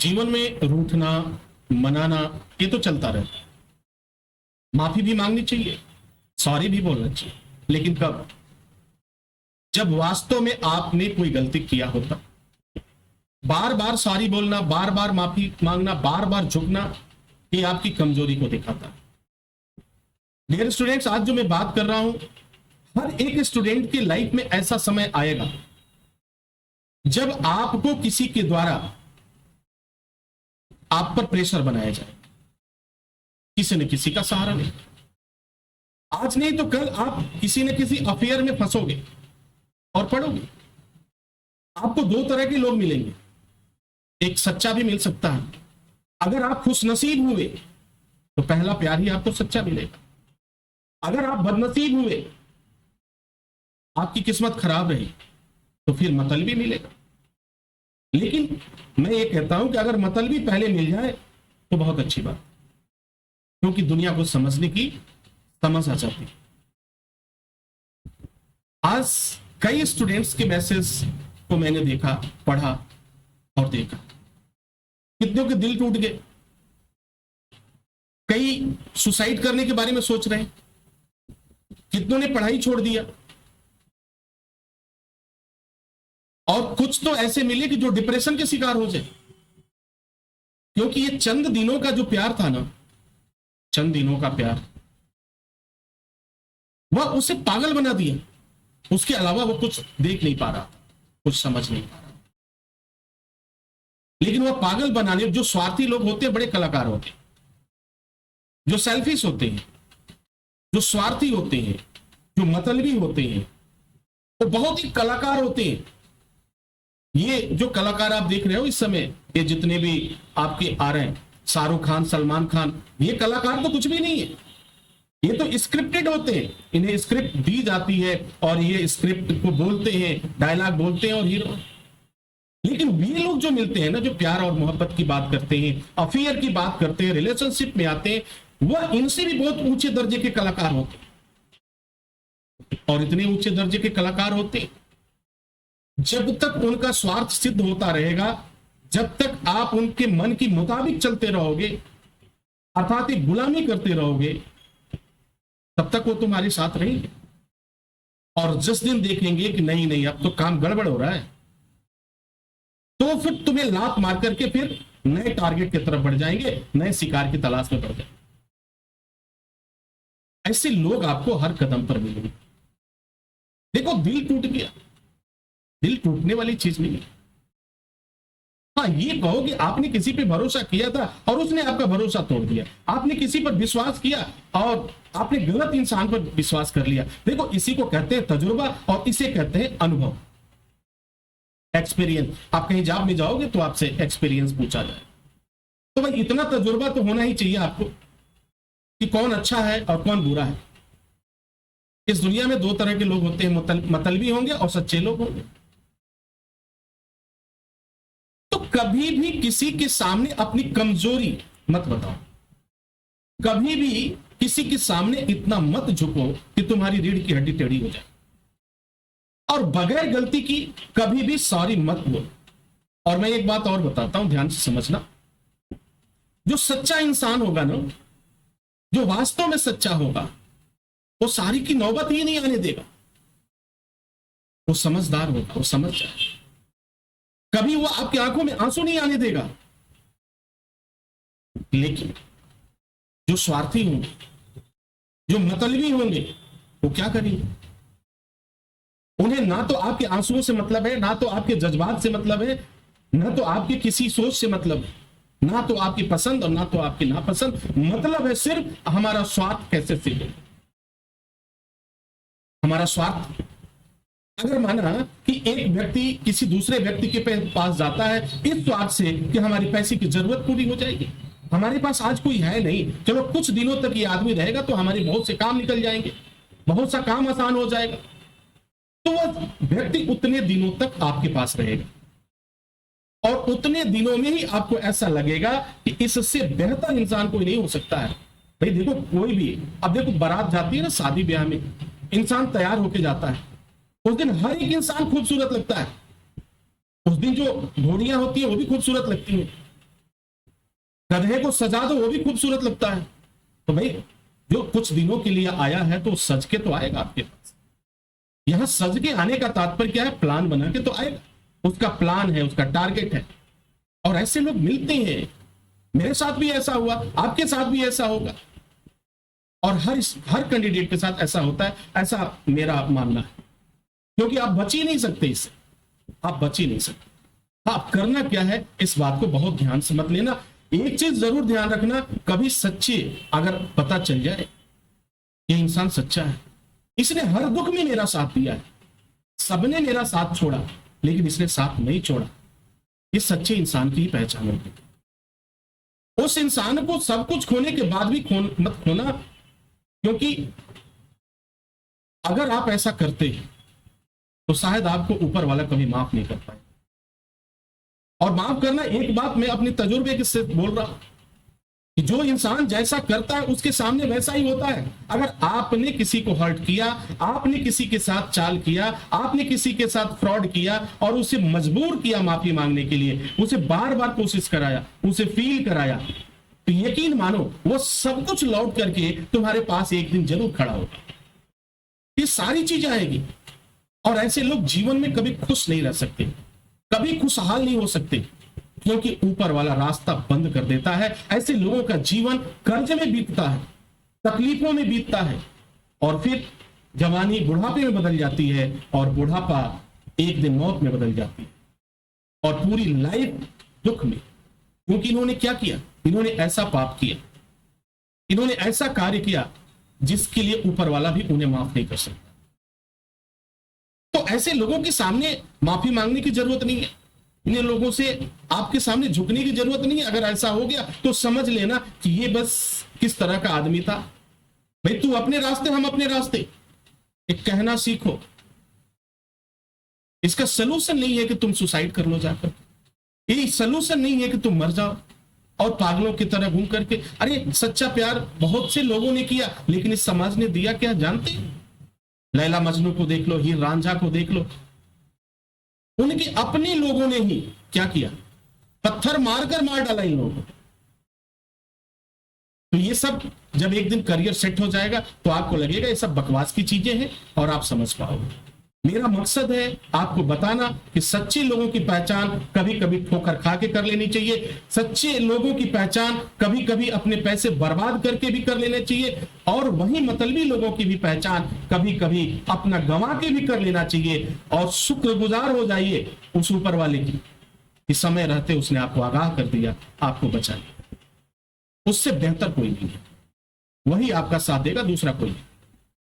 जीवन में रूठना, मनाना, ये तो चलता रहता है। माफी भी मांगनी चाहिए, सॉरी भी बोलना चाहिए, लेकिन कब? जब वास्तव में आपने कोई गलती किया होता। बार बार सॉरी बोलना, बार बार माफी मांगना, बार बार झुकना, ये आपकी कमजोरी को दिखाता है। डियर स्टूडेंट्स, आज जो मैं बात कर रहा हूं, हर एक स्टूडेंट की लाइफ में ऐसा समय आएगा जब आपको किसी के द्वारा आप पर प्रेशर बनाया जाए, किसी न किसी का सहारा नहीं। आज नहीं तो कल आप किसी न किसी अफेयर में फंसोगे और पढ़ोगे। आपको दो तरह के लोग मिलेंगे, एक सच्चा भी मिल सकता है। अगर आप खुश नसीब हुए तो पहला प्यार ही आपको सच्चा मिलेगा। अगर आप बदनसीब हुए, आपकी किस्मत खराब रही, तो फिर मतलबी मिलेगा। लेकिन मैं ये कहता हूं कि अगर मतलबी पहले मिल जाए तो बहुत अच्छी बात, क्योंकि दुनिया को समझने की समझ आ जाती है। आज कई स्टूडेंट्स के मैसेज को मैंने देखा, पढ़ा और देखा। कितनों के दिल टूट गए, कई सुसाइड करने के बारे में सोच रहे हैं, कितनों ने पढ़ाई छोड़ दिया, और कुछ तो ऐसे मिले कि जो डिप्रेशन के शिकार हो जाए, क्योंकि ये चंद दिनों का जो प्यार था ना, चंद दिनों का प्यार, वह उसे पागल बना दिया। उसके अलावा वो कुछ देख नहीं पा रहा, कुछ समझ नहीं पा रहा। लेकिन वह पागल बनाने, जो स्वार्थी लोग होते हैं, बड़े कलाकार होते हैं। जो सेल्फिश होते हैं, जो स्वार्थी होते हैं, जो मतलबी होते हैं, वो बहुत ही कलाकार होते हैं। ये जो कलाकार आप देख रहे हो इस समय, ये जितने भी आपके आ रहे हैं, शाहरुख खान, सलमान खान, ये कलाकार तो कुछ भी नहीं है। ये तो स्क्रिप्टेड होते हैं, इन्हें स्क्रिप्ट दी जाती है और ये स्क्रिप्ट को बोलते हैं, डायलॉग बोलते हैं और हीरो। लेकिन ये लोग जो मिलते हैं ना, जो प्यार और मोहब्बत की बात करते हैं, अफेयर की बात करते हैं, रिलेशनशिप में आते हैं, वह इनसे भी बहुत ऊंचे दर्जे के कलाकार होते हैं। और इतने ऊंचे दर्जे के कलाकार होते हैं, जब तक उनका स्वार्थ सिद्ध होता रहेगा, जब तक आप उनके मन की मुताबिक चलते रहोगे, अर्थात एक गुलामी करते रहोगे, तब तक वो तुम्हारे साथ रहेंगे। और जिस दिन देखेंगे कि नहीं नहीं, अब तो काम गड़बड़ हो रहा है, तो फिर तुम्हें लात मार करके फिर नए टारगेट की तरफ बढ़ जाएंगे, नए शिकार की तलाश में बढ़ जाएंगे। ऐसे लोग आपको हर कदम पर मिलेंगे। देखो, दिल टूट गया, दिल टूटने वाली चीज नहीं है। हाँ, ये कहो कि आपने किसी पे भरोसा किया था और उसने आपका भरोसा तोड़ दिया। आपने किसी पर विश्वास किया और आपने गलत इंसान पर विश्वास कर लिया। देखो, इसी को कहते हैं तजुर्बा और इसे कहते हैं अनुभव, एक्सपीरियंस। आप कहीं जॉब में जाओगे तो आपसे एक्सपीरियंस पूछा जाए, तो भाई इतना तजुर्बा तो होना ही चाहिए आपको कि कौन अच्छा है और कौन बुरा है। इस दुनिया में दो तरह के लोग होते हैं, मतलबी होंगे और सच्चे लोग होंगे। तो कभी भी किसी के सामने अपनी कमजोरी मत बताओ, कभी भी किसी के सामने इतना मत झुको कि तुम्हारी रीढ़ की हड्डी टेढ़ी हो जाए। और बगैर गलती की कभी भी सॉरी मत बोलो। और मैं एक बात और बताता हूं, ध्यान से समझना। जो सच्चा इंसान होगा ना, जो वास्तव में सच्चा होगा, वो सारी की नौबत ही नहीं आने देगा। वो समझदार होगा, वो समझ जाए, कभी वो आपकी आंखों में आंसू नहीं आने देगा। लेकिन जो स्वार्थी होंगे, जो मतलबी होंगे, वो क्या करेंगे? उन्हें ना तो आपके आंसुओं से मतलब है, ना तो आपके जज्बात से मतलब है, ना तो आपकी किसी सोच से मतलब है, ना तो आपकी पसंद और ना तो आपकी नापसंद। मतलब है सिर्फ हमारा स्वार्थ कैसे सिद्ध हो। हमारा स्वार्थ, अगर माना कि एक व्यक्ति किसी दूसरे व्यक्ति के पास जाता है इस स्वार्थ से कि हमारी पैसे की जरूरत पूरी हो जाएगी, हमारे पास आज कोई है नहीं, चलो कुछ दिनों तक ये आदमी रहेगा तो हमारे बहुत से काम निकल जाएंगे, बहुत सा काम आसान हो जाएगा, तो वह व्यक्ति उतने दिनों तक आपके पास रहेगा और उतने दिनों में ही आपको ऐसा लगेगा कि इससे बेहतर इंसान कोई नहीं हो सकता है। भाई देखो, कोई भी, अब देखो बारात जाती है ना शादी ब्याह में, इंसान तैयार होके जाता है, उस दिन हर एक इंसान खूबसूरत लगता है। उस दिन जो घोड़ियां होती है वो भी खूबसूरत लगती हैं, गधे को सजा दो वो भी खूबसूरत लगता है। तो भाई जो कुछ दिनों के लिए आया है तो सज के तो आएगा आपके पास। यहां सज के आने का तात्पर्य क्या है? प्लान बना के तो आएगा, उसका प्लान है, उसका टारगेट है। और ऐसे लोग मिलते हैं। मेरे साथ भी ऐसा हुआ, आपके साथ भी ऐसा होगा, और हर कैंडिडेट के साथ ऐसा होता है, ऐसा मेरा मानना है। क्योंकि आप बच ही नहीं सकते इससे, आप बच ही नहीं सकते। आप करना क्या है इस बात को बहुत ध्यान से मत लेना। एक चीज जरूर ध्यान रखना, कभी सच्चे अगर पता चल जाए ये इंसान सच्चा है, इसने हर दुख में मेरा साथ दिया है, सबने मेरा साथ छोड़ा लेकिन इसने साथ नहीं छोड़ा, ये सच्चे इंसान की ही पहचान होगी। उस इंसान को सब कुछ खोने के बाद भी मत खोना, क्योंकि अगर आप ऐसा करते हैं तो शायद आपको ऊपर वाला कभी माफ नहीं कर पाए। और माफ करना, एक बात मैं अपने तजुर्बे से बोल रहा हूं कि जो इंसान जैसा करता है उसके सामने वैसा ही होता है। अगर आपने किसी को हर्ट किया, आपने किसी के साथ चाल किया, आपने किसी के साथ फ्रॉड किया और उसे मजबूर किया माफी मांगने के लिए, उसे बार बार कोशिश कराया, उसे फील कराया, तो यकीन मानो वो सब कुछ लौट करके तुम्हारे पास एक दिन जरूर खड़ा होगा। ये सारी चीजें आएगी। और ऐसे लोग जीवन में कभी खुश नहीं रह सकते, कभी खुशहाल नहीं हो सकते, क्योंकि ऊपर वाला रास्ता बंद कर देता है। ऐसे लोगों का जीवन कर्ज में बीतता है, तकलीफों में बीतता है, और फिर जवानी बुढ़ापे में बदल जाती है, और बुढ़ापा एक दिन मौत में बदल जाती है, और पूरी लाइफ दुख में। क्योंकि इन्होंने क्या किया? इन्होंने ऐसा पाप किया, इन्होंने ऐसा कार्य किया जिसके लिए ऊपर वाला भी उन्हें माफ नहीं कर सकता। तो ऐसे लोगों के सामने माफी मांगने की जरूरत नहीं है, इन लोगों से आपके सामने झुकने की जरूरत नहीं है। अगर ऐसा हो गया तो समझ लेना कि ये बस किस तरह का आदमी था। भाई तू अपने रास्ते, हम अपने रास्ते, एक कहना सीखो। इसका सलूशन नहीं है कि तुम सुसाइड कर लो जाकर, ये सलूशन नहीं है कि तुम मर जाओ और पागलों की तरह घूम करके। अरे सच्चा प्यार बहुत से लोगों ने किया, लेकिन इस समाज ने दिया क्या जानते? लैला मजनू को देख लो, हीर रांझा को देख लो, उनके अपने लोगों ने ही क्या किया? पत्थर मारकर मार डाला इन लोगों को। तो ये सब जब एक दिन करियर सेट हो जाएगा तो आपको लगेगा ये सब बकवास की चीजें हैं और आप समझ पाओगे। मेरा मकसद है आपको बताना कि सच्चे लोगों की पहचान कभी कभी ठोकर खा के कर लेनी चाहिए, सच्चे लोगों की पहचान कभी कभी अपने पैसे बर्बाद करके भी कर लेने चाहिए, और वहीं मतलबी लोगों की भी पहचान कभी कभी अपना गंवा के भी कर लेना चाहिए। और शुक्रगुजार हो जाइए उस ऊपर वाले की कि समय रहते उसने आपको आगाह कर दिया, आपको बचा लिया। उससे बेहतर कोई नहीं है, वही आपका साथ देगा, दूसरा कोई नहीं।